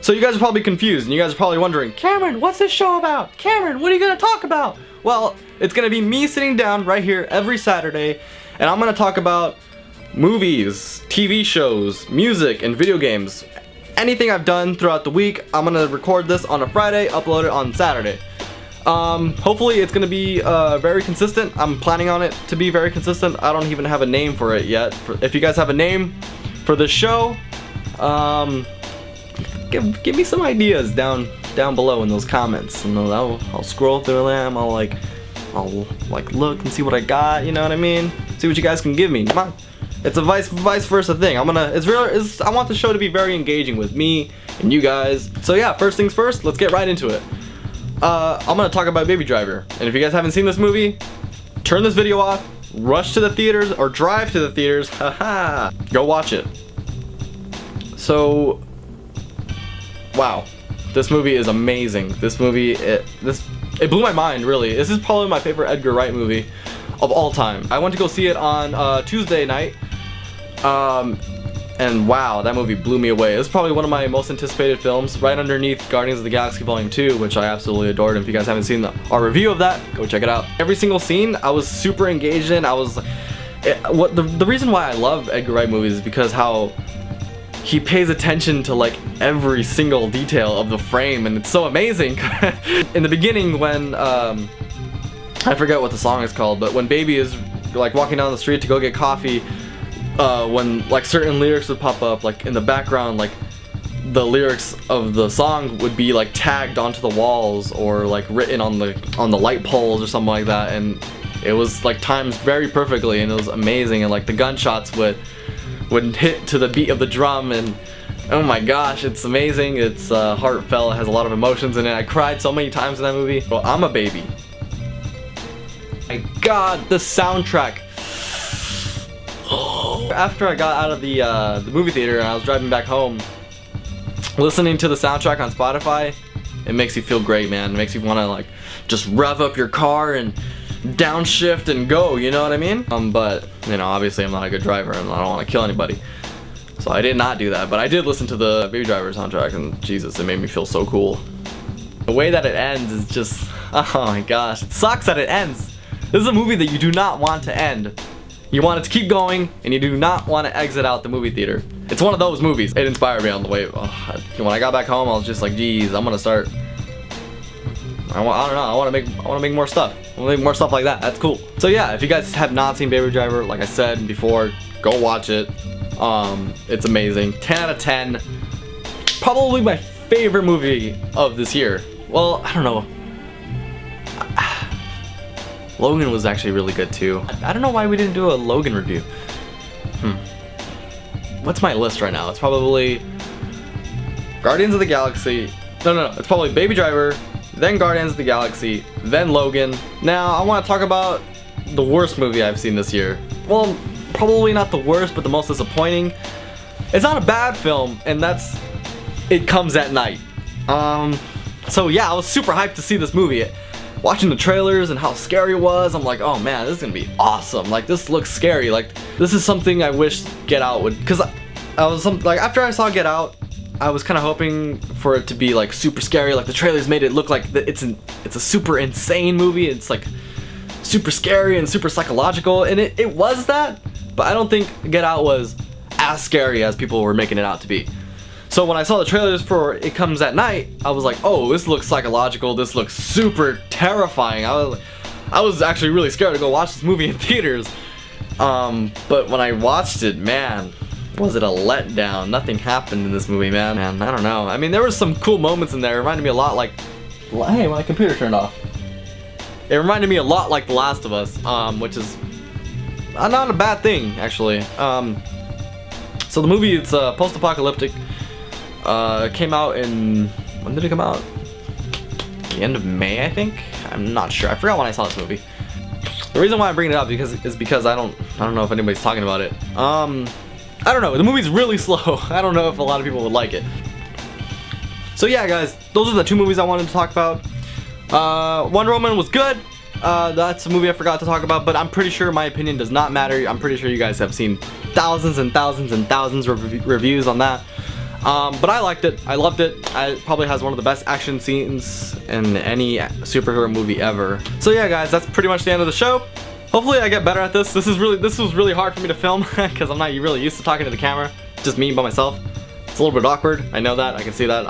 So you guys are probably confused, and you guys are probably wondering, Cameron, what's this show about? Cameron, what are you gonna talk about? Well, it's gonna be me sitting down right here every Saturday, and I'm gonna talk about movies, TV shows, music, and video games. Anything I've done throughout the week, I'm gonna record this on a Friday, upload it on Saturday. Hopefully it's gonna be very consistent. I'm planning on it to be very consistent. I don't even have a name for it yet. If you guys have a name for this show, give me some ideas down below in those comments, and I'll scroll through them. I'll look and see what I got. You know what I mean? See what you guys can give me. Come on, it's a vice versa thing. I want the show to be very engaging with me and you guys. So yeah, first things first, let's get right into it. I'm gonna talk about Baby Driver, and if you guys haven't seen this movie, turn this video off, rush to the theaters, or drive to the theaters. Haha, go watch it. So. Wow, this movie is amazing. This movie, it blew my mind, really. This is probably my favorite Edgar Wright movie of all time. I went to go see it on Tuesday night, and wow, that movie blew me away. It's probably one of my most anticipated films, right underneath Guardians of the Galaxy Volume 2, which I absolutely adored. And if you guys haven't seen our review of that, go check it out. Every single scene, I was super engaged in. The reason why I love Edgar Wright movies is because how he pays attention to like every single detail of the frame, and it's so amazing. In the beginning, when I forget what the song is called, but when Baby is like walking down the street to go get coffee, when like certain lyrics would pop up, like in the background, like the lyrics of the song would be like tagged onto the walls or like written on the light poles or something like that, and it was like timed very perfectly, and it was amazing. And like the gunshots would hit to the beat of the drum, and oh my gosh, it's amazing. It's heartfelt, it has a lot of emotions in it. I cried so many times in that movie. Well, I'm a baby. My god, the soundtrack. After I got out of the movie theater and I was driving back home, listening to the soundtrack on Spotify, it makes you feel great, man. It makes you want to like just rev up your car and downshift and go, you know what I mean? But you know, obviously I'm not a good driver and I don't want to kill anybody, so I did not do that. But I did listen to the Baby Driver soundtrack, and Jesus, it made me feel so cool. The way that it ends is just, oh my gosh, it sucks that it ends. This is a movie that you do not want to end. You want it to keep going, and you do not want to exit out the movie theater. It's one of those movies. It inspired me on the way. When I got back home, I was just like, geez, I'm gonna start. I don't know. I want to make more stuff. I want to make more stuff like that. That's cool. So yeah, if you guys have not seen Baby Driver, like I said before, go watch it. It's amazing. 10 out of 10. Probably my favorite movie of this year. Well, I don't know. Logan was actually really good too. I don't know why we didn't do a Logan review. What's my list right now? It's probably Guardians of the Galaxy. No. It's probably Baby Driver, then Guardians of the Galaxy, then Logan. Now, I want to talk about the worst movie I've seen this year. Well, probably not the worst, but the most disappointing. It's not a bad film, and that's It Comes at Night. So yeah, I was super hyped to see this movie. Watching the trailers and how scary it was, I'm like, oh man, this is gonna be awesome. Like, this looks scary. Like, this is something I wish Get Out would, because I was like, after I saw Get Out, I was kind of hoping for it to be like super scary. Like the trailers made it look like it's a super insane movie. It's like super scary and super psychological, and it was that. But I don't think Get Out was as scary as people were making it out to be. So when I saw the trailers for It Comes at Night, I was like, oh, this looks psychological. This looks super terrifying. I was actually really scared to go watch this movie in theaters. But when I watched it, man, was it a letdown. Nothing happened in this movie, man. I don't know. I mean, there were some cool moments in there. It reminded me a lot like, hey, my computer turned off. It reminded me a lot like The Last of Us, which is not a bad thing, actually. So the movie, it's post-apocalyptic. Came out in, when did it come out? The end of May, I think? I'm not sure. I forgot when I saw this movie. The reason why I'm bringing it up is because I don't know if anybody's talking about it. I don't know. The movie's really slow. I don't know if a lot of people would like it. So yeah, guys, those are the two movies I wanted to talk about. Wonder Woman was good. that's a movie I forgot to talk about, but I'm pretty sure my opinion does not matter. I'm pretty sure you guys have seen thousands and thousands and thousands of reviews on that. But I liked it. I loved it. It probably has one of the best action scenes in any superhero movie ever. So yeah, guys, that's pretty much the end of the show. Hopefully I get better at this. This was really hard for me to film because I'm not really used to talking to the camera. Just me by myself. It's a little bit awkward. I know that. I can see that.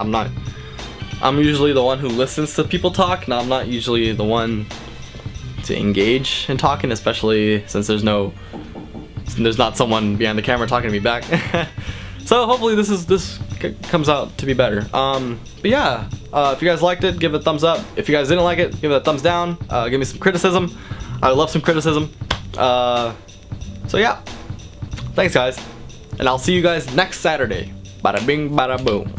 I'm usually the one who listens to people talk. Now I'm not usually the one to engage in talking, especially since there's not someone behind the camera talking to me back. So hopefully this comes out to be better. But yeah, if you guys liked it, give it a thumbs up. If you guys didn't like it, give it a thumbs down. Give me some criticism. I love some criticism. So yeah, thanks guys, and I'll see you guys next Saturday. Bada bing, bada boom.